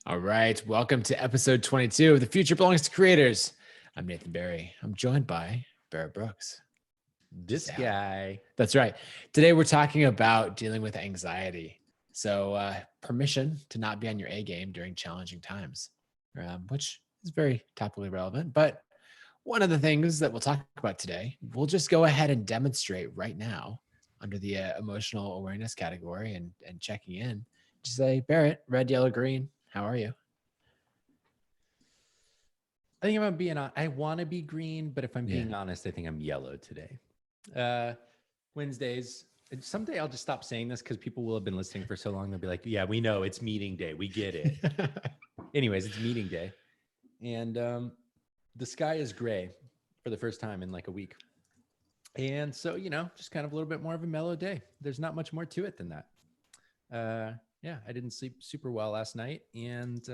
All right. Welcome to episode 22 of The Future Belongs to Creators. I'm Nathan Barry. I'm joined by Barrett Brooks. This guy. That's right. Today we're talking about dealing with anxiety. So, permission to not be on your A game during challenging times, which is very topically relevant. But one of the things that we'll talk about today, we'll just go ahead and demonstrate right now under the emotional awareness category and checking in. Just say, Barrett, red, yellow, green. How are you? I think I'm being honest. I want to be green, but if I'm Yeah. being honest, I think I'm yellow today. Wednesdays. Someday I'll just stop saying this because people will have been listening for so long. They'll be like, yeah, we know it's meeting day. We get it. Anyways, it's meeting day. And the sky is gray for the first time in like a week. And so, just kind of a little bit more of a mellow day. There's not much more to it than that. Yeah, I didn't sleep super well last night. And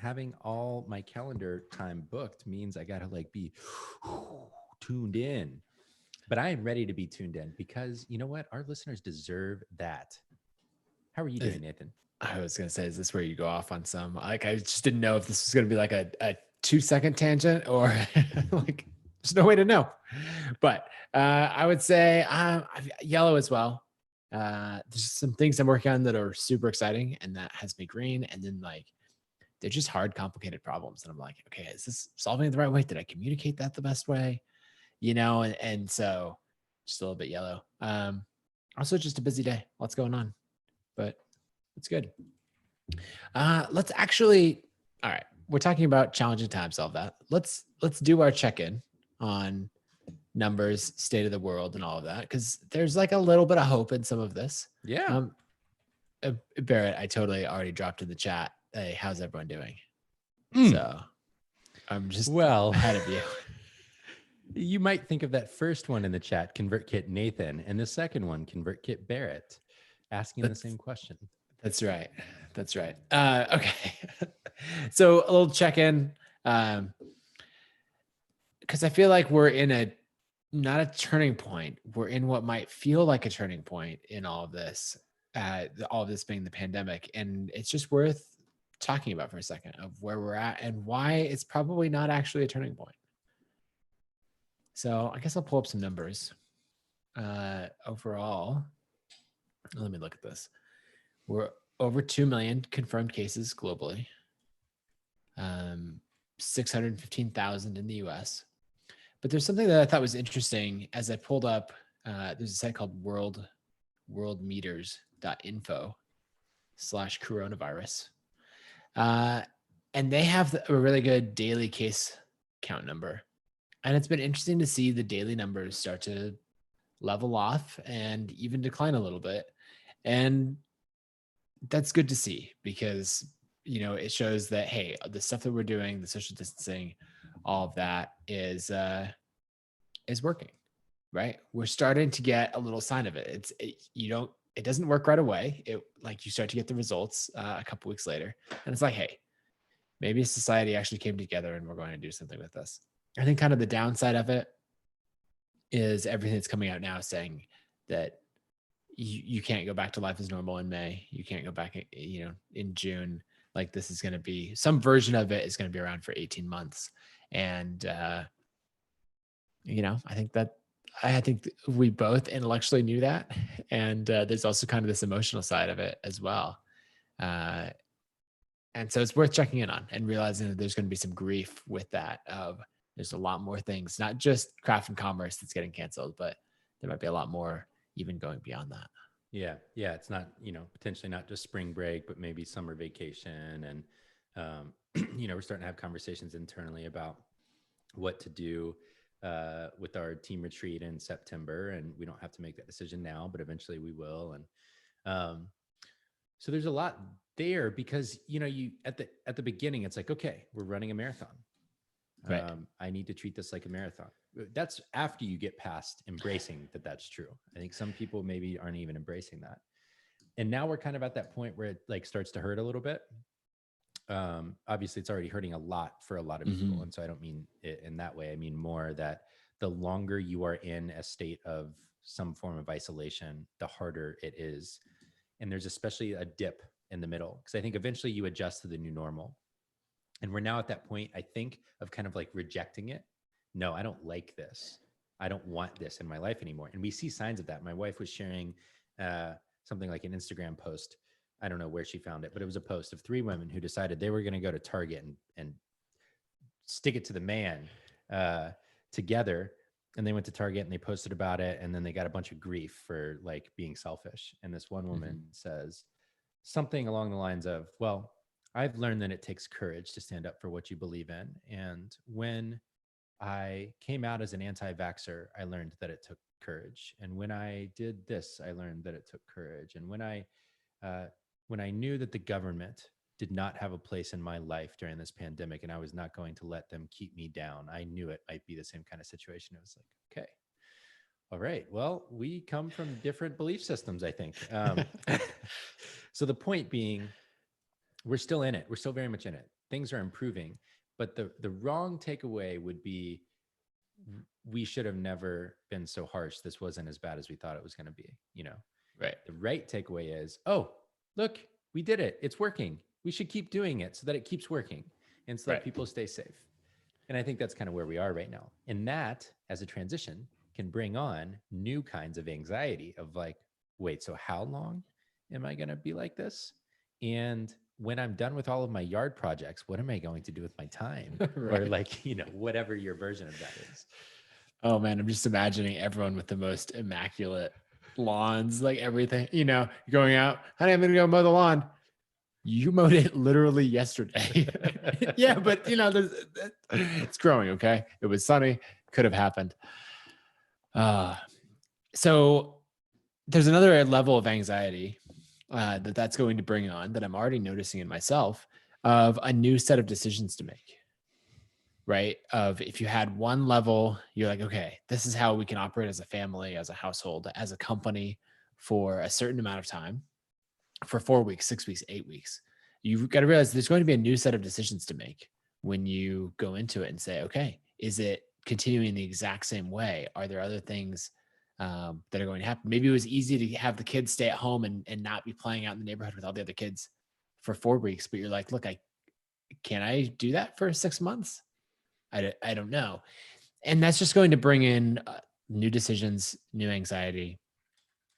having all my calendar time booked means I got to like be tuned in. But I am ready to be tuned in because you know what? Our listeners deserve that. How are you doing, Nathan? I was going to say, is this where you go off on some, like, I just didn't know if this was going to be like a 2-second tangent or like, there's no way to know. But I would say yellow as well. There's some things I'm working on that are super exciting, and that has me green. And then like, they're just hard, complicated problems. And I'm like, okay, is this solving it the right way? Did I communicate that the best way? And so just a little bit yellow. Also just a busy day. Lots going on, but it's good. Let's actually, all right. We're talking about challenging times, all of that. Let's do our check-in on numbers, state of the world, and all of that, because there's like a little bit of hope in some of this. Yeah. Barrett, I totally already dropped in the chat. Hey, how's everyone doing? So I'm just ahead of you. You might think of that first one in the chat, ConvertKit Nathan, and the second one, ConvertKit Barrett, asking the same question. That's right. That's right. Okay. So a little check-in, because I feel like we're in not a turning point. We're in what might feel like a turning point in all of this being the pandemic. And it's just worth talking about for a second of where we're at and why it's probably not actually a turning point. So I guess I'll pull up some numbers. Overall, let me look at this. We're over 2 million confirmed cases globally, 615,000 in the US. But there's something that I thought was interesting as I pulled up. There's a site called worldmeters.info/coronavirus. And they have a really good daily case count number. And it's been interesting to see the daily numbers start to level off and even decline a little bit. And that's good to see because, it shows that, hey, the stuff that we're doing, the social distancing, all of that is working, right? We're starting to get a little sign of it. It doesn't work right away. You start to get the results a couple weeks later, and it's like, hey, maybe society actually came together and we're going to do something with this. I think kind of the downside of it is everything that's coming out now saying that you can't go back to life as normal in May. You can't go back, in June. Like this is going to be some version of it is going to be around for 18 months. And, I think we both intellectually knew that. And there's also kind of this emotional side of it as well. And so it's worth checking in on and realizing that there's going to be some grief with that there's a lot more things, not just craft and commerce that's getting canceled, but there might be a lot more even going beyond that. Yeah. It's not, potentially not just spring break, but maybe summer vacation. And, we're starting to have conversations internally about what to do with our team retreat in September. And we don't have to make that decision now, but eventually we will. And so there's a lot there because, you at the beginning, it's like, okay, we're running a marathon. Right. I need to treat this like a marathon. That's after you get past embracing that that's true. I think some people maybe aren't even embracing that. And now we're kind of at that point where it like starts to hurt a little bit. Obviously it's already hurting a lot for a lot of people. And so I don't mean it in that way. I mean more that the longer you are in a state of some form of isolation, the harder it is. And there's especially a dip in the middle. Because I think eventually you adjust to the new normal. And we're now at that point, I think, of kind of like rejecting it. No, I don't like this. I don't want this in my life anymore. And we see signs of that. My wife was sharing something like an Instagram post. I don't know where she found it, but it was a post of 3 women who decided they were going to go to Target and stick it to the man together. And they went to Target and they posted about it. And then they got a bunch of grief for like being selfish. And this one woman says something along the lines of, well, I've learned that it takes courage to stand up for what you believe in. And when I came out as an anti-vaxxer, I learned that it took courage. And when I did this, I learned that it took courage. And when I knew that the government did not have a place in my life during this pandemic, and I was not going to let them keep me down, I knew it might be the same kind of situation. It was like, okay, all right, well, we come from different belief systems, I think. So the point being, we're still in it. We're still very much in it. Things are improving, but the wrong takeaway would be, we should have never been so harsh. This wasn't as bad as we thought it was going to be, you know? Right. The right takeaway is, oh, look, we did it. It's working. We should keep doing it so that it keeps working and so that people stay safe. And I think that's kind of where we are right now. And that, as a transition, can bring on new kinds of anxiety of like, wait, so how long am I going to be like this? And when I'm done with all of my yard projects, what am I going to do with my time? Or like, you know, whatever your version of that is. Oh man, I'm just imagining everyone with the most immaculate lawns, like everything, you know, going out, honey, I'm going to go mow the lawn. You mowed it literally yesterday. Yeah, but you know, it's growing. Okay. It was sunny. Could have happened. So there's another level of anxiety that's going to bring on, that I'm already noticing in myself, of a new set of decisions to make. Right? Of, if you had one level, you're like, okay, this is how we can operate as a family, as a household, as a company for a certain amount of time, for 4 weeks, 6 weeks, 8 weeks. You've got to realize there's going to be a new set of decisions to make when you go into it and say, okay, is it continuing the exact same way? Are there other things that are going to happen? Maybe it was easy to have the kids stay at home and not be playing out in the neighborhood with all the other kids for 4 weeks, but you're like, look, can I do that for 6 months? I don't know. And that's just going to bring in new decisions, new anxiety.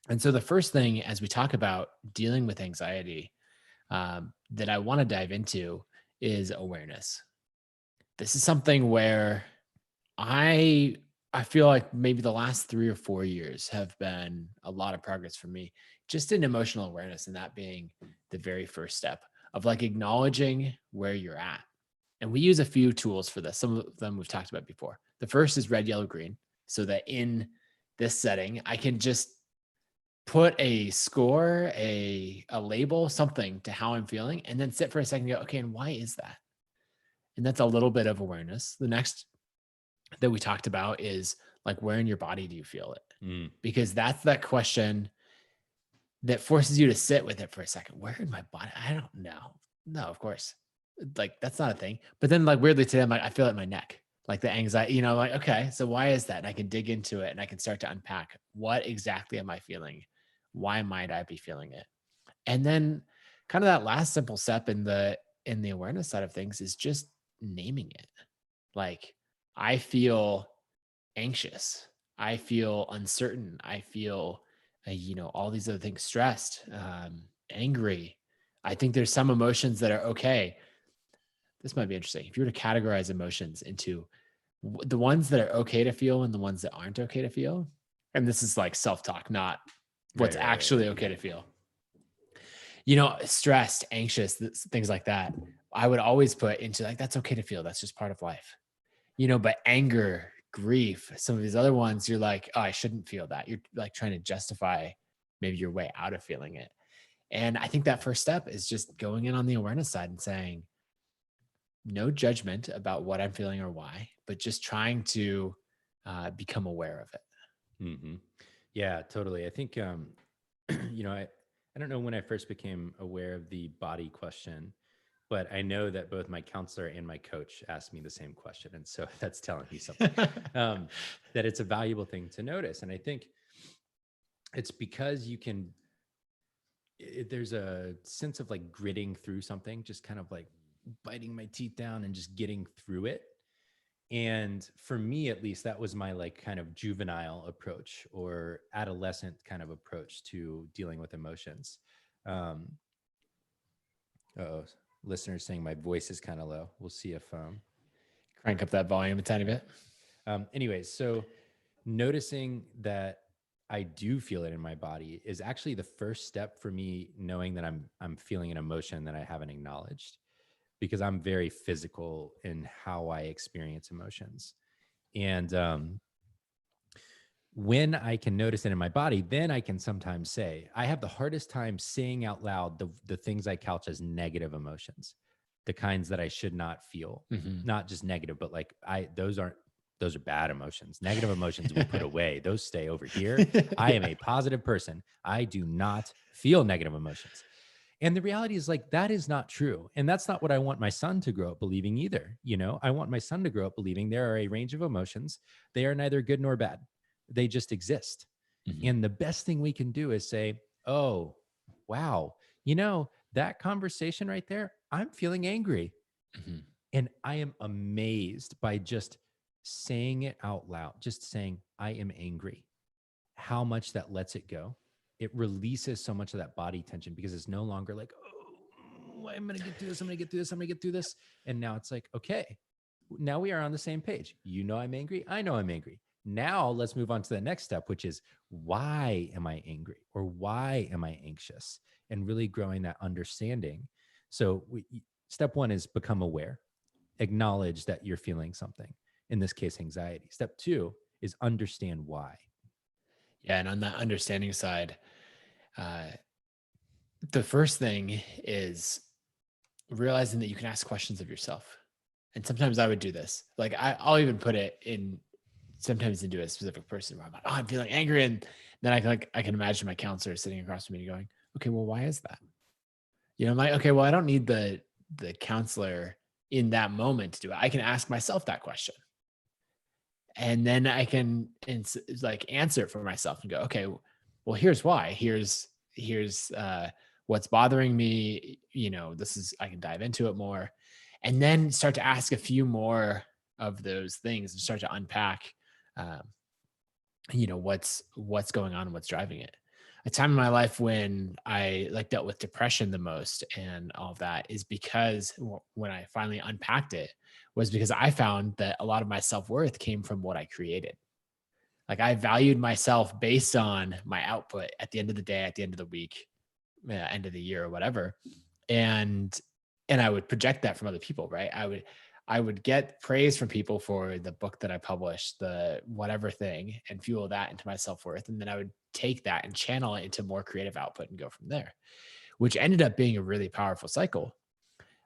And so the first thing, as we talk about dealing with anxiety, that I want to dive into is awareness. This is something where I feel like maybe the last 3 or 4 years have been a lot of progress for me, just in emotional awareness, and that being the very first step of like acknowledging where you're at. And we use a few tools for this. Some of them we've talked about before. The first is red, yellow, green, so that in this setting, I can just put a score, a label, something to how I'm feeling, and then sit for a second and go, okay, and why is that? And that's a little bit of awareness. The next that we talked about is like, where in your body do you feel it? Because that's that question that forces you to sit with it for a second. Where in my body? I don't know. No, of course. Like, that's not a thing. But then like weirdly today, I'm like, I feel it in my neck, like the anxiety, you know, like, okay, so why is that? And I can dig into it and I can start to unpack, what exactly am I feeling? Why might I be feeling it? And then kind of that last simple step in the awareness side of things is just naming it. Like, I feel anxious. I feel uncertain. I feel, you know, all these other things, stressed, angry. I think there's some emotions that are okay. This might be interesting. If you were to categorize emotions into the ones that are okay to feel and the ones that aren't okay to feel, and this is like self-talk, not what's actually okay to feel. You know, stressed, anxious, things like that, I would always put into like, that's okay to feel. That's just part of life. You know, but anger, grief, some of these other ones, you're like, oh, I shouldn't feel that. You're like trying to justify maybe your way out of feeling it. And I think that first step is just going in on the awareness side and saying, no judgment about what I'm feeling or why, but just trying to become aware of it. Mm-hmm. Yeah, totally. I think, you know, I don't know when I first became aware of the body question, but I know that both my counselor and my coach asked me the same question. And so that's telling me something, that it's a valuable thing to notice. And I think it's because you can there's a sense of like gritting through something, just kind of like biting my teeth down and just getting through it. And for me, at least, that was my like kind of juvenile approach or adolescent kind of approach to dealing with emotions. Um, oh, listeners saying my voice is kind of low. We'll see if, Crank up that volume a tiny bit. anyways, so noticing that I do feel it in my body is actually the first step for me knowing that I'm feeling an emotion that I haven't acknowledged, because I'm very physical in how I experience emotions. And when I can notice it in my body, then I can sometimes say, I have the hardest time saying out loud the things I couch as negative emotions, the kinds that I should not feel. Not just negative, but like those are bad emotions. Negative emotions we put away. Those stay over here. I am a positive person. I do not feel negative emotions. And the reality is like, that is not true. And that's not what I want my son to grow up believing either. You know, I want my son to grow up believing there are a range of emotions. They are neither good nor bad. They just exist. And the best thing we can do is say, oh, wow, you know, that conversation right there, I'm feeling angry. And I am amazed by just saying it out loud, just saying, I am angry, how much that lets it go. It releases so much of that body tension, because it's no longer like, oh, I'm going to get through this. I'm going to get through this. I'm going to get through this. And now it's like, okay, now we are on the same page. You know, I'm angry. I know I'm angry. Now let's move on to the next step, which is, why am I angry, or why am I anxious? And really growing that understanding. So step one is become aware, acknowledge that you're feeling something, in this case, anxiety. Step two is understand why. Yeah. And on that understanding side, the first thing is realizing that you can ask questions of yourself. And sometimes I would do this. Like I'll even put it in sometimes into a specific person where I'm like, oh, I'm feeling angry. And then I can imagine my counselor sitting across from me going, okay, well, why is that? You know, I'm like, okay, well, I don't need the counselor in that moment to do it. I can ask myself that question. And then I can like answer it for myself and go, okay, well, here's why. Here's what's bothering me. You know, I can dive into it more, and then start to ask a few more of those things and start to unpack, um, you know, what's going on and what's driving it. A time in my life when I like dealt with depression the most and all of that is because when I finally unpacked it was because I found that a lot of my self-worth came from what I created. Like I valued myself based on my output at the end of the day, at the end of the week, end of the year or whatever. And I would project that from other people, right? I would get praise from people for the book that I published, the whatever thing, and fuel that into my self-worth. And then I would take that and channel it into more creative output and go from there, which ended up being a really powerful cycle.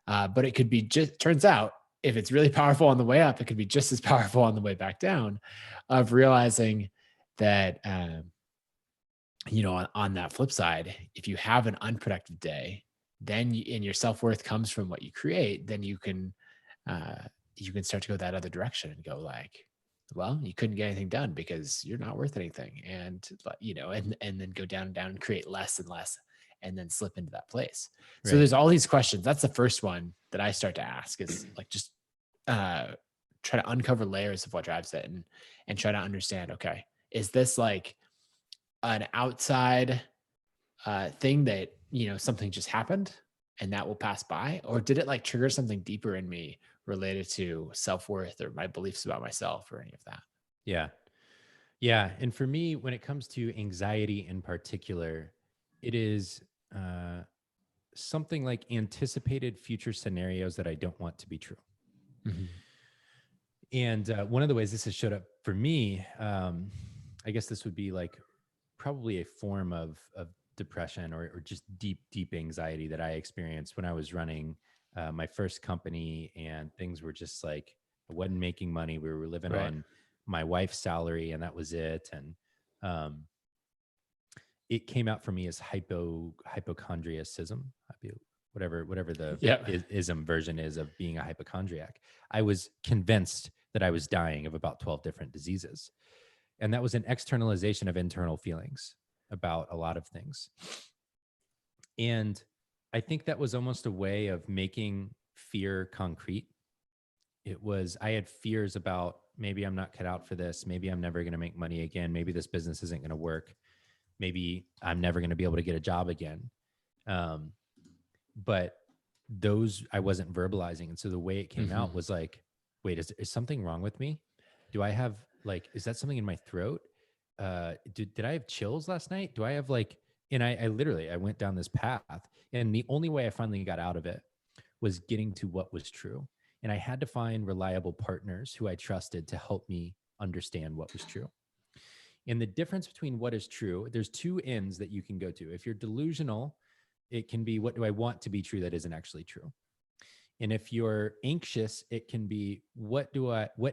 But it could be just, turns out, if it's really powerful on the way up, it could be just as powerful on the way back down, of realizing that, you know, on that flip side, if you have an unproductive day, then and your self-worth comes from what you create, then uh, you can start to go that other direction and go like, well, you couldn't get anything done because you're not worth anything. And, you know, and then go down and down and create less and less and then slip into that place. So Right. there's all these questions. That's the first one that I start to ask is like, just try to uncover layers of what drives it and try to understand, okay, is this like an outside thing that, you know, something just happened and that will pass by, or did it like trigger something deeper in me related to self-worth or my beliefs about myself or any of that? Yeah. Yeah. And for me, when it comes to anxiety in particular, it is something like anticipated future scenarios that I don't want to be true. Mhm. And one of the ways this has showed up for me, I guess this would be like probably a form of depression or just deep anxiety that I experienced when I was running my first company, and things were just like, I wasn't making money. We were living Right. on my wife's salary, and that was it. And um, it came out for me as hypochondriacism, whatever the Yeah. ism version is of being a hypochondriac. I was convinced that I was dying of about 12 different diseases. And that was an externalization of internal feelings about a lot of things. And I think that was almost a way of making fear concrete. I had fears about maybe I'm not cut out for this. Maybe I'm never going to make money again. Maybe this business isn't going to work. Maybe I'm never going to be able to get a job again. Um, but those I wasn't verbalizing. And so the way it came out was like, wait, is something wrong with me? Do I have like, is that something in my throat? Did I have chills last night? Do I have like, and I literally, I went down this path, and the only way I finally got out of it was getting to what was true. And I had to find reliable partners who I trusted to help me understand what was true. And the difference between what is true, there's two ends that you can go to. If you're delusional, it can be, what do I want to be true that isn't actually true? And if you're anxious, it can be, what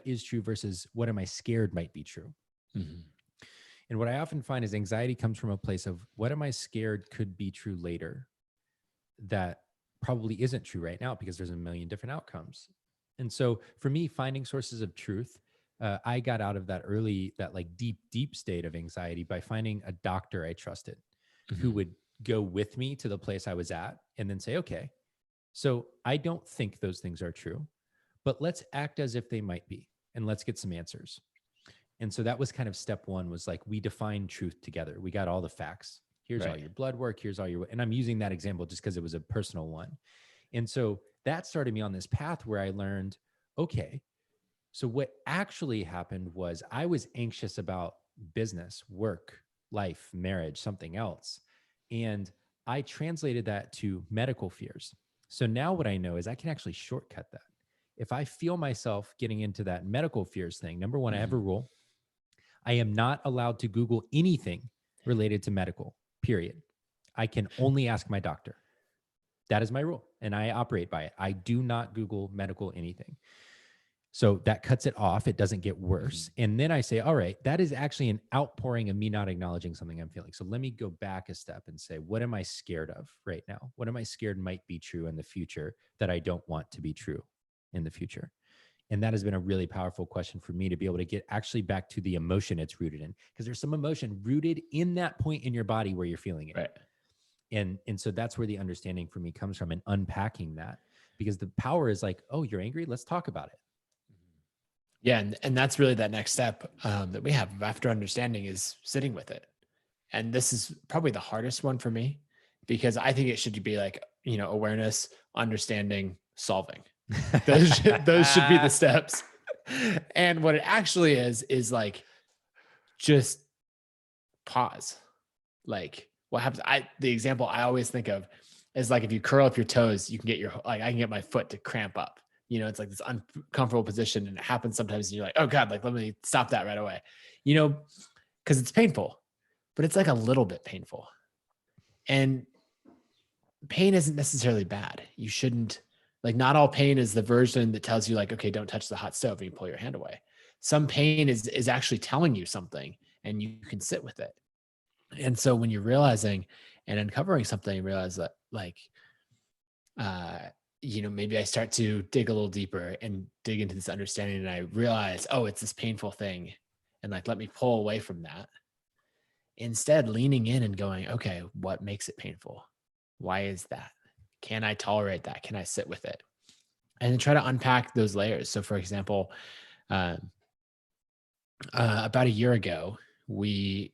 is true versus what am I scared might be true? And what I often find is anxiety comes from a place of, what am I scared could be true later that probably isn't true right now, because there's a million different outcomes. And so for me, finding sources of truth, I got out of that like deep state of anxiety by finding a doctor I trusted who would go with me to the place I was at and then say, okay, so I don't think those things are true, but let's act as if they might be, and let's get some answers. And so that was kind of step one, was like, we defined truth together. We got all the facts. Here's all your blood work. Here's all your, and I'm using that example just because it was a personal one. And so that started me on this path where I learned, okay, so what actually happened was I was anxious about business, work, life, marriage, something else. And I translated that to medical fears. So now what I know is I can actually shortcut that. If I feel myself getting into that medical fears thing, number one, I have a rule. I am not allowed to Google anything related to medical, period. I can only ask my doctor. That is my rule, and I operate by it. I do not Google medical anything. So that cuts it off. It doesn't get worse. And then I say, all right, that is actually an outpouring of me not acknowledging something I'm feeling. So let me go back a step and say, what am I scared of right now? What am I scared might be true in the future that I don't want to be true in the future? And that has been a really powerful question for me, to be able to get actually back to the emotion it's rooted in, because there's some emotion rooted in that point in your body where you're feeling it. Right. And so that's where the understanding for me comes from, and unpacking that, because the power is like, oh, you're angry. Let's talk about it. Yeah. And that's really that next step that we have after understanding, is sitting with it. And this is probably the hardest one for me, because I think it should be like, awareness, understanding, solving. Those should be the steps. And what it actually is like, just pause. Like, what happens? The example I always think of is like, if you curl up your toes, you can get I can get my foot to cramp up. It's like this uncomfortable position, and it happens sometimes, and you're like, oh God, like, let me stop that right away. Because it's painful, but it's like a little bit painful. And pain isn't necessarily bad. You shouldn't, like, not all pain is the version that tells you like, okay, don't touch the hot stove, and you pull your hand away. Some pain is actually telling you something, and you can sit with it. And so when you're realizing and uncovering something, realize that, like, maybe I start to dig a little deeper and dig into this understanding, and I realize, oh, it's this painful thing. And like, let me pull away from that. Instead, leaning in and going, okay, what makes it painful? Why is that? Can I tolerate that? Can I sit with it? And then try to unpack those layers. So for example, about a year ago, Hillary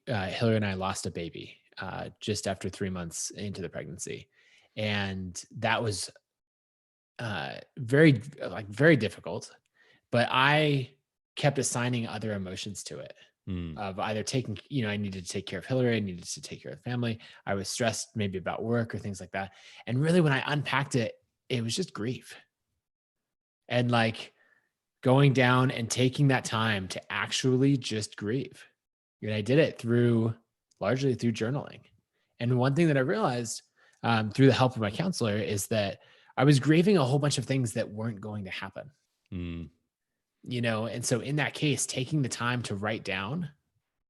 and I lost a baby just after 3 months into the pregnancy. And that was very, like, very difficult, but I kept assigning other emotions to it, of either taking, I needed to take care of Hillary, I needed to take care of the family. I was stressed maybe about work or things like that. And really, when I unpacked it, it was just grief. And like, going down and taking that time to actually just grieve. And I did it largely through journaling. And one thing that I realized through the help of my counselor is that I was grieving a whole bunch of things that weren't going to happen. And so in that case, taking the time to write down,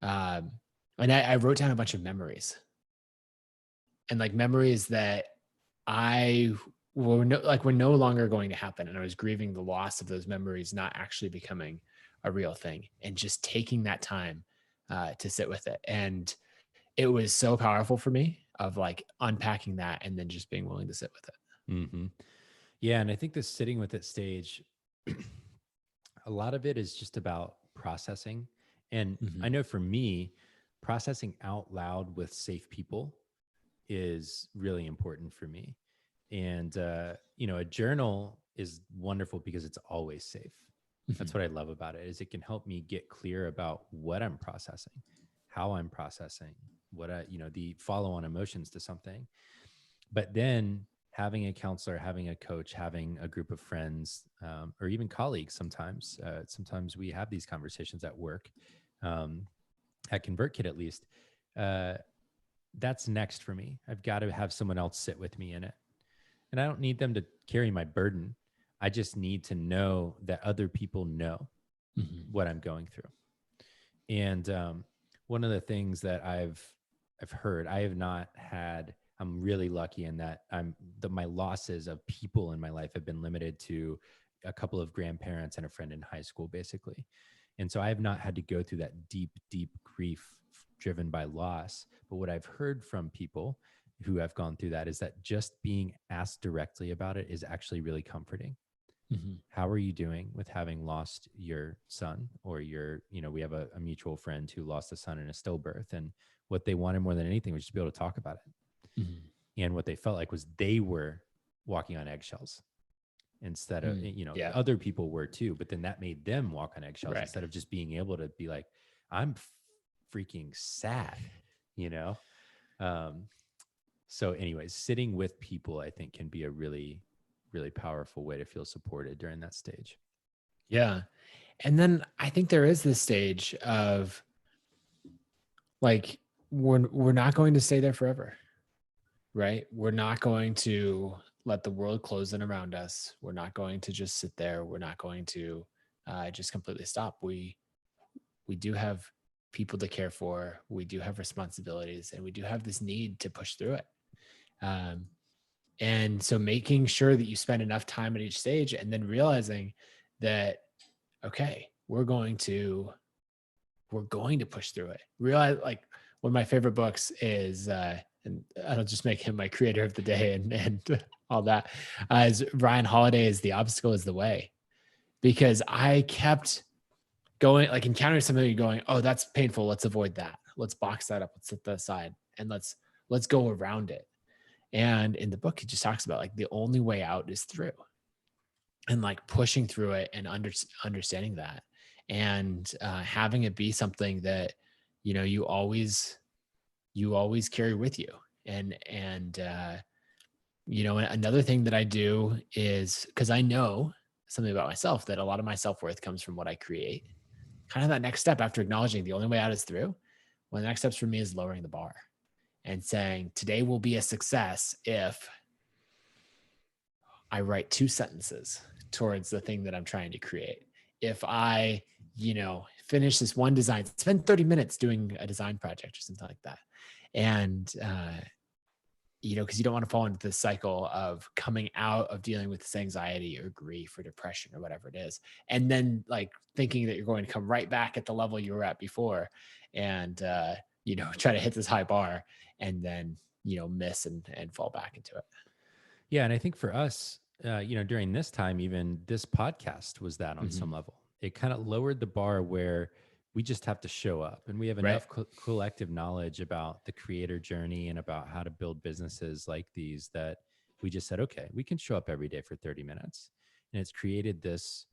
and I wrote down a bunch of memories, and like memories that were no longer going to happen. And I was grieving the loss of those memories not actually becoming a real thing, and just taking that time to sit with it. And it was so powerful for me. of like unpacking that and then just being willing to sit with it. Mm-hmm. Yeah. And I think this sitting with it stage, a lot of it is just about processing. And I Mhm. know for me, processing out loud with safe people is really important for me. And, a journal is wonderful because it's always safe. That's Mhm. what I love about it is it can help me get clear about what I'm processing, how I'm processing, the follow on emotions to something. But then having a counselor, having a coach, having a group of friends, or even colleagues, sometimes we have these conversations at work, um, at ConvertKit at least. Uh, that's next for me. I've got to have someone else sit with me in it. And I don't need them to carry my burden. I just need to know that other people know Mhm. what I'm going through. And one of the things that I've heard, I have not had. I'm really lucky in that my losses of people in my life have been limited to a couple of grandparents and a friend in high school, basically. And so I have not had to go through that deep, deep grief driven by loss. But what I've heard from people who have gone through that is that just being asked directly about it is actually really comforting. Mhm. How are you doing with having lost your son or we have a mutual friend who lost a son in a stillbirth, and what they wanted more than anything was just to be able to talk about it. Mhm. And what they felt like was they were walking on eggshells instead of, Yeah. other people were too, but then that made them walk on eggshells Right. instead of just being able to be like, I'm freaking sad, you know? Um, so anyways, sitting with people, I think, can be a really, really powerful way to feel supported during that stage. Yeah. And then I think there is this stage of like we're not going to stay there forever, right? We're not going to let the world close in around us. We're not going to just sit there. We're not going to just completely stop. We do have people to care for. We do have responsibilities, and we do have this need to push through it. Um, and so, making sure that you spend enough time at each stage, and then realizing that okay, we're going to push through it. Realize like one of my favorite books is and I'll just make him my creator of the day and all that is Ryan Holiday's The Obstacle is the Way. Because I kept going, like encountering something going, oh, that's painful. Let's avoid that. Let's box that up. Let's set that aside and let's go around it. And in the book, he just talks about like the only way out is through and like pushing through it and understanding that and having it be something that you always carry with you and another thing that I do is because I know something about myself that a lot of my self-worth comes from what I create. Kind of that next step after acknowledging the only way out is through. One of the next steps for me is lowering the bar and saying today will be a success if I write 2 sentences towards the thing that I'm trying to create. If I, finish this one design, spend 30 minutes doing a design project or something like that. And, because you don't want to fall into this cycle of coming out of dealing with this anxiety or grief or depression or whatever it is. And then like thinking that you're going to come right back at the level you were at before and, try to hit this high bar and then, miss and fall back into it. Yeah. And I think for us, during this time, even this podcast was that on some Mhm. level. It kind of lowered the bar where we just have to show up and we have Right. enough collective knowledge about the creator journey and about how to build businesses like these that we just said, okay, we can show up every day for 30 minutes. And it's created this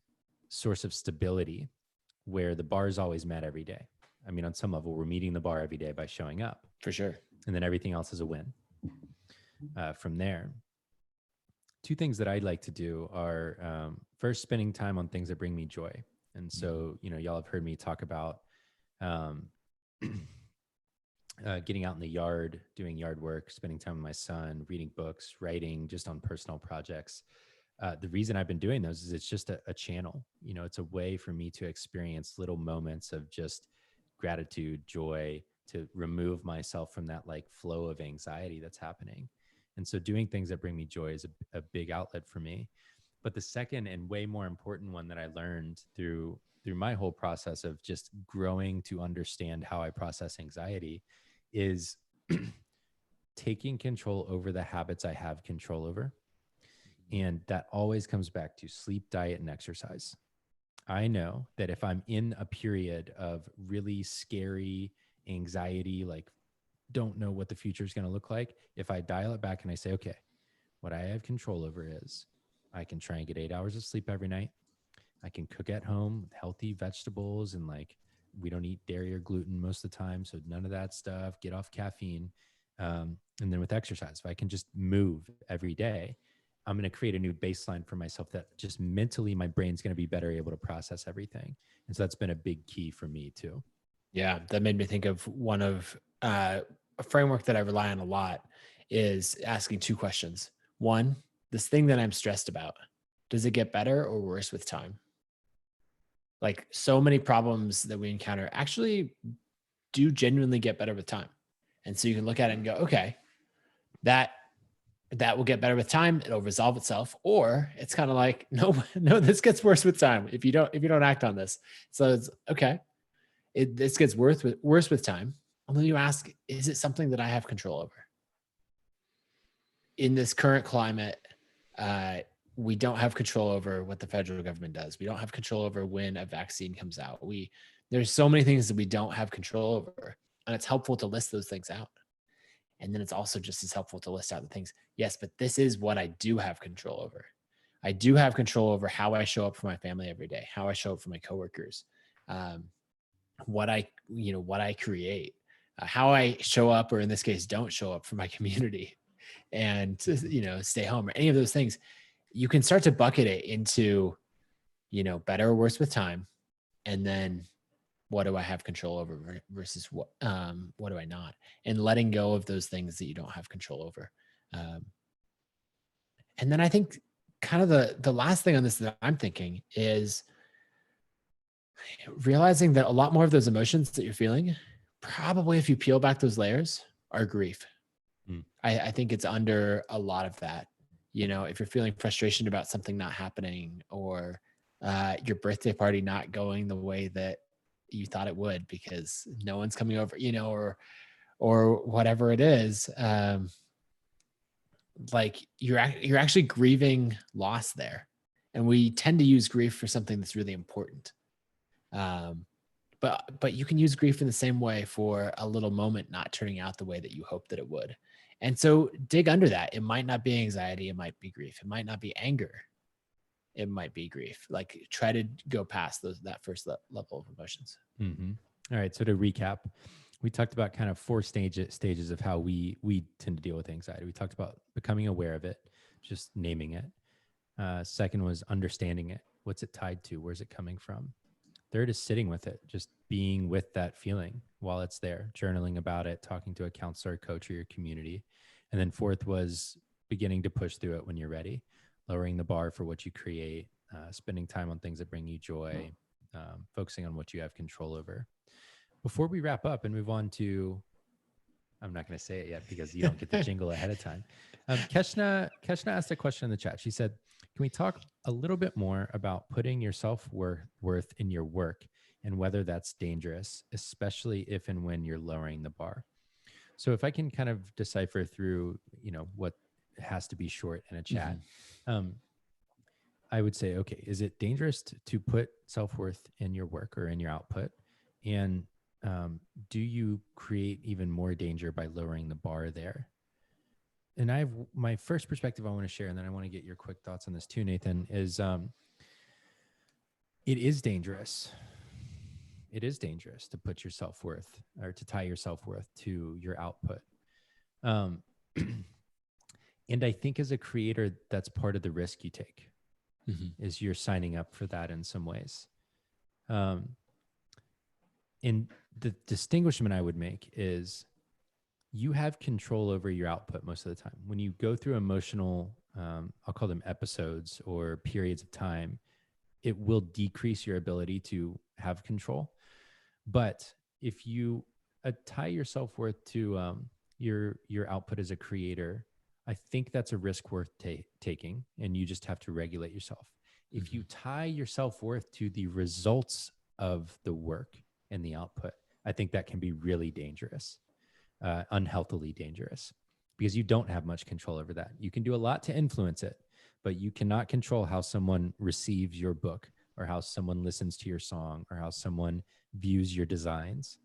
source of stability where the bar is always met every day. I mean, on some level, we're meeting the bar every day by showing up, For sure. and then everything else is a win from there. Two things that I'd like to do are first, spending time on things that bring me joy. And so, y'all have heard me talk about um, getting out in the yard, doing yard work, spending time with my son, reading books, writing just on personal projects. The reason I've been doing those is it's just a channel. It's a way for me to experience little moments of just gratitude, joy, to remove myself from that like flow of anxiety that's happening. And so doing things that bring me joy is a big outlet for me. But the second and way more important one that I learned through my whole process of just growing to understand how I process anxiety is taking control over the habits I have control over. And that always comes back to sleep, diet, and exercise. I know that if I'm in a period of really scary anxiety, like don't know what the future is going to look like, if I dial it back and I say, okay, what I have control over is I can try and get 8 hours of sleep every night. I can cook at home with healthy vegetables, and like we don't eat dairy or gluten most of the time. So none of that stuff, get off caffeine. And then with exercise, if I can just move every day, I'm going to create a new baseline for myself that just mentally my brain's going to be better able to process everything. And so that's been a big key for me too. Yeah, that made me think of one of a framework that I rely on a lot is asking two questions. One, this thing that I'm stressed about, does it get better or worse with time? Like so many problems that we encounter actually do genuinely get better with time. And so you can look at it and go, okay, that will get better with time. It'll resolve itself. Or it's kind of like, no, no, this gets worse with time if you don't act on this. So it's okay. This gets worse with time. And then you ask, is it something that I have control over? In this current climate, we don't have control over what the federal government does. We don't have control over when a vaccine comes out. There's so many things that we don't have control over, and it's helpful to list those things out. And then it's also just as helpful to list out the things. Yes, but this is what I do have control over. I do have control over how I show up for my family every day, how I show up for my coworkers, what I create, how I show up, or in this case, don't show up for my community, and stay home, or any of those things. You can start to bucket it into, better or worse with time, and then what do I have control over versus what do I not, and letting go of those things that you don't have control over. And then I think kind of the last thing on this that I'm thinking is realizing that a lot more of those emotions that you're feeling, probably if you peel back those layers, are grief. I think it's under a lot of that. If you're feeling frustration about something not happening, or your birthday party not going the way that you thought it would because no one's coming over, or whatever it is, like you're actually grieving loss there. And we tend to use grief for something that's really important. But you can use grief in the same way for a little moment not turning out the way that you hoped that it would. And so dig under that. It might not be anxiety. It might be grief. It might not be anger. It might be grief. Like try to go past that first level of emotions. Mm-hmm. All right. So to recap, we talked about kind of four stages of how we tend to deal with anxiety. We talked about becoming aware of it, just naming it. Second was understanding it. What's it tied to? Where's it coming from? Third is sitting with it, just being with that feeling while it's there, journaling about it, talking to a counselor, coach, or your community. And then fourth was beginning to push through it when you're ready, lowering the bar for what you create, spending time on things that bring you joy, focusing on what you have control over. Before we wrap up and move on to, I'm not going to say it yet because you don't get the jingle ahead of time. Keshna asked a question in the chat. She said, can we talk a little bit more about putting your self-worth in your work and whether that's dangerous, especially if and when you're lowering the bar? So if I can kind of decipher through, what has to be short in a chat, I would say, okay, is it dangerous to put self-worth in your work or in your output? And do you create even more danger by lowering the bar there? And I have my first perspective I want to share, and then I want to get your quick thoughts on this too, Nathan, is it is dangerous. It is dangerous to put your self-worth or to tie your self-worth to your output. And I think as a creator, that's part of the risk you take, is you're signing up for that in some ways. And the distinguishment I would make is you have control over your output most of the time. When you go through emotional, I'll call them episodes or periods of time, it will decrease your ability to have control. But if you tie your self-worth to your output as a creator, I think that's a risk worth taking, and you just have to regulate yourself. If you tie your self-worth to the results of the work and the output, I think that can be really dangerous. Unhealthily dangerous. because you don't have much control over that. You can do a lot to influence it, but you cannot control how someone receives your book, or how someone listens to your song, or how someone views your designs.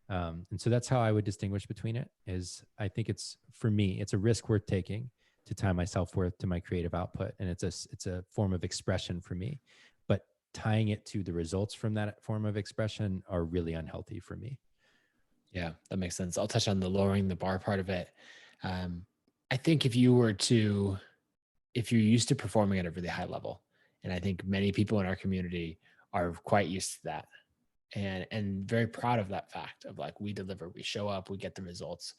And so that's how I would distinguish between it. Is I think it's, for me, it's a risk worth taking to tie my self-worth to my creative output. And it's a form of expression for me, but tying it to the results from that form of expression are really unhealthy for me. Yeah, that makes sense. I'll touch on the lowering the bar part of it. I think if you're used to performing at a really high level, and I think many people in our community are quite used to that, and very proud of that fact of like, we deliver, we show up, we get the results,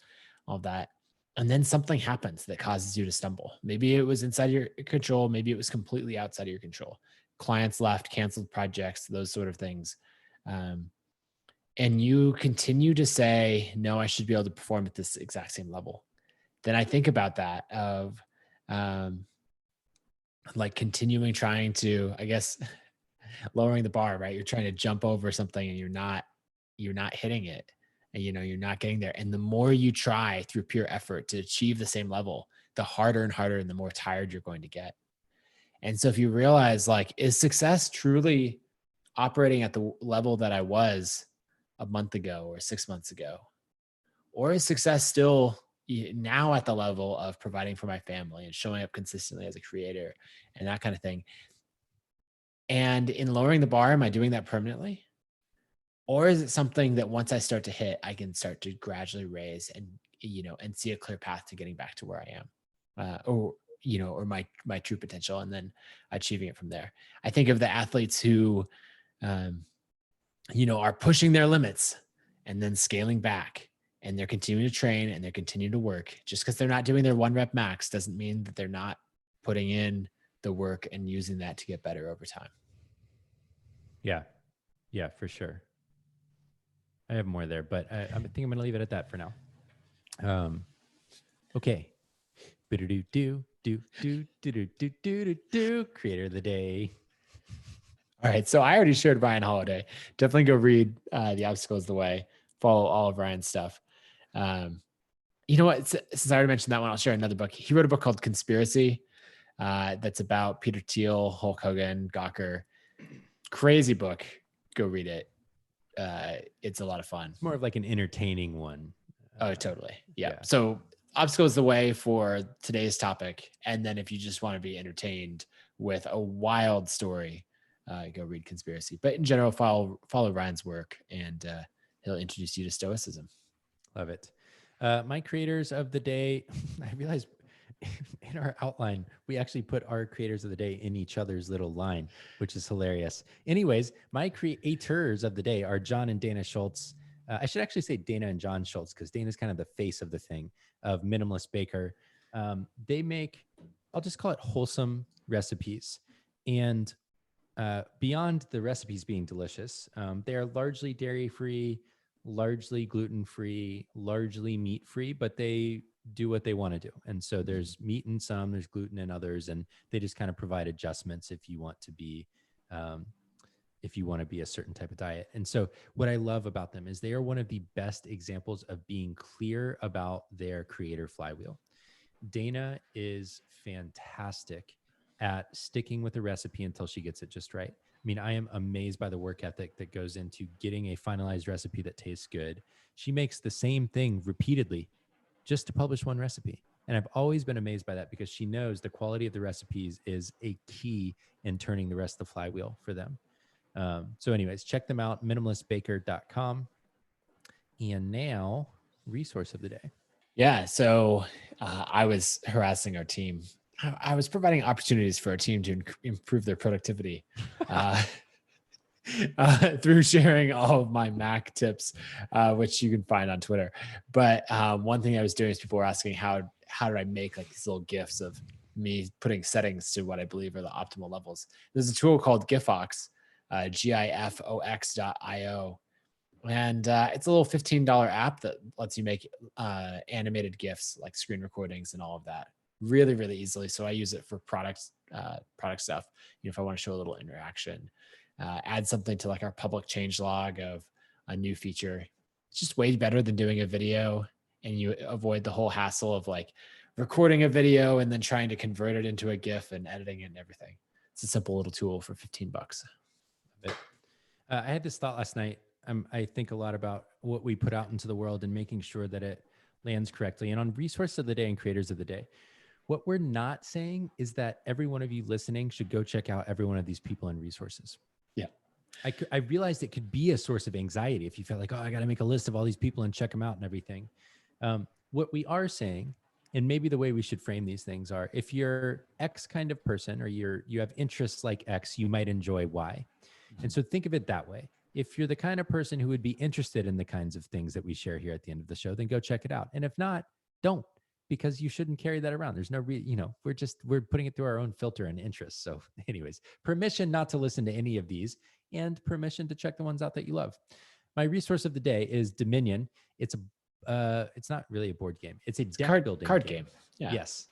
all that. And then something happens that causes you to stumble. Maybe it was inside your control, maybe it was completely outside of your control. Clients left, canceled projects, those sort of things. Um, and you continue to say, no, I should be able to perform at this exact same level. Then I think about that of um, like continuing trying to, I guess, lowering the bar, right? You're trying to jump over something and you're not hitting it, and you're not getting there. And the more you try through pure effort to achieve the same level, the harder and harder and the more tired you're going to get. And so if you realize, like, is success truly operating at the level that I was a month ago or 6 months ago? Or is success still now at the level of providing for my family and showing up consistently as a creator and that kind of thing? And in lowering the bar, am I doing that permanently? Or is it something that once I start to hit, I can start to gradually raise and see a clear path to getting back to where I am, or my true potential, and then achieving it from there. I think of the athletes who, um, are pushing their limits and then scaling back, and they're continuing to train and they're continuing to work. Just because they're not doing their 1 rep max doesn't mean that they're not putting in the work and using that to get better over time. Yeah. Yeah, for sure. I have more there, but I think I'm going to leave it at that for now. Okay. Creator of the day. All right. So I already shared Ryan Holiday. Definitely go read The Obstacle is the Way. Follow all of Ryan's stuff. You know what? Since I already mentioned that one, I'll share another book. He wrote a book called Conspiracy that's about Peter Thiel, Hulk Hogan, Gawker. Crazy book. Go read it. It's a lot of fun. It's more of like an entertaining one. Oh, totally. Yeah. So Obstacle is the Way for today's topic. And then if you just want to be entertained with a wild story, go read Conspiracy. But in general, follow Ryan's work, and he'll introduce you to Stoicism. Love it. My creators of the day, I realized in our outline, we actually put our creators of the day in each other's little line, which is hilarious. Anyways, my creators of the day are John and Dana Schultz. I should actually say Dana and John Schultz, because Dana's kind of the face of the thing, of Minimalist Baker. They make, I'll just call it wholesome recipes. And beyond the recipes being delicious, they are largely dairy-free, largely gluten-free, largely meat-free, but they do what they want to do. And so there's meat in some, there's gluten in others, and they just kind of provide adjustments if you want to be a certain type of diet. And so what I love about them is they are one of the best examples of being clear about their creator flywheel. Dana is fantastic at sticking with the recipe until she gets it just right. I mean, I am amazed by the work ethic that goes into getting a finalized recipe that tastes good. She makes the same thing repeatedly just to publish one recipe. And I've always been amazed by that, because she knows the quality of the recipes is a key in turning the rest of the flywheel for them. So anyways, check them out, minimalistbaker.com. And now, resource of the day. Yeah. So I was harassing our team. I was providing opportunities for our team to improve their productivity through sharing all of my Mac tips, which you can find on Twitter. But one thing I was doing is people were asking how do I make like these little GIFs of me putting settings to what I believe are the optimal levels. There's a tool called Gifox, GIFOX.io. And it's a little $15 app that lets you make animated GIFs, like screen recordings and all of that, really, really easily. So I use it for product stuff. If I want to show a little interaction, add something to like our public change log of a new feature. It's just way better than doing a video. and you avoid the whole hassle of like recording a video and then trying to convert it into a GIF and editing it and everything. It's a simple little tool for $15. I had this thought last night. I think a lot about what we put out into the world and making sure that it lands correctly. And on Resource of the Day and Creators of the Day, what we're not saying is that every one of you listening should go check out every one of these people and resources. Yeah. I realized it could be a source of anxiety if you felt like, oh, I got to make a list of all these people and check them out and everything. What we are saying, and maybe the way we should frame these things are, if you're X kind of person, or you have interests like X, you might enjoy Y. And so think of it that way. If you're the kind of person who would be interested in the kinds of things that we share here at the end of the show, then go check it out. And if not, don't, because you shouldn't carry that around. There's no we're putting it through our own filter and interests. So anyways, permission not to listen to any of these, and permission to check the ones out that you love. My resource of the day is Dominion. It's not really a board game. It's a deck building card game. Yeah. Yes.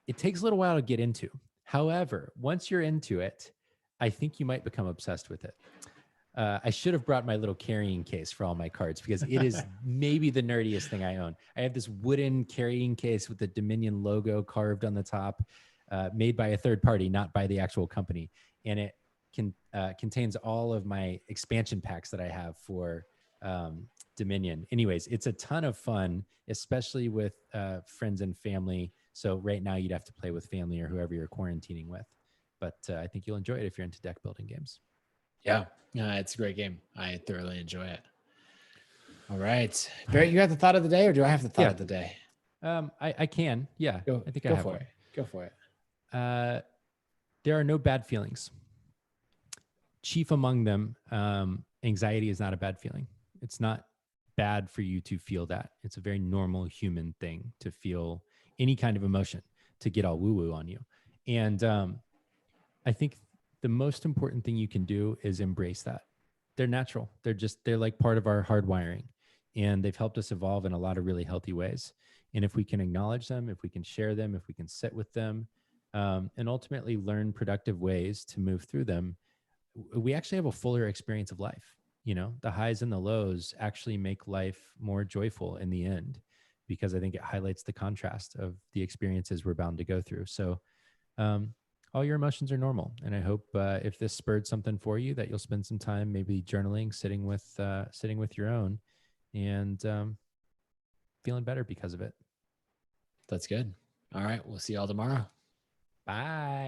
It takes a little while to get into. However, once you're into it, I think you might become obsessed with it. I should have brought my little carrying case for all my cards, because it is maybe the nerdiest thing I own. I have this wooden carrying case with the Dominion logo carved on the top, made by a third party, not by the actual company. And it contains all of my expansion packs that I have for Dominion. Anyways, it's a ton of fun, especially with friends and family. So right now you'd have to play with family or whoever you're quarantining with. But I think you'll enjoy it if you're into deck building games. Yeah, it's a great game. I thoroughly enjoy it. All right. Barrett, you have the thought of the day, or do I have the thought of the day? I can. Yeah. I think I have one. Go for it. There are no bad feelings. Chief among them, anxiety is not a bad feeling. It's not bad for you to feel that. It's a very normal human thing to feel any kind of emotion, to get all woo-woo on you. And I think the most important thing you can do is embrace that. They're natural. They're like part of our hardwiring, and they've helped us evolve in a lot of really healthy ways. And if we can acknowledge them, if we can share them, if we can sit with them, and ultimately learn productive ways to move through them, we actually have a fuller experience of life. You know, the highs and the lows actually make life more joyful in the end, because I think it highlights the contrast of the experiences we're bound to go through. So all your emotions are normal. And I hope if this spurred something for you, that you'll spend some time maybe journaling, sitting with your own, and feeling better because of it. That's good. All right. We'll see you all tomorrow. Bye.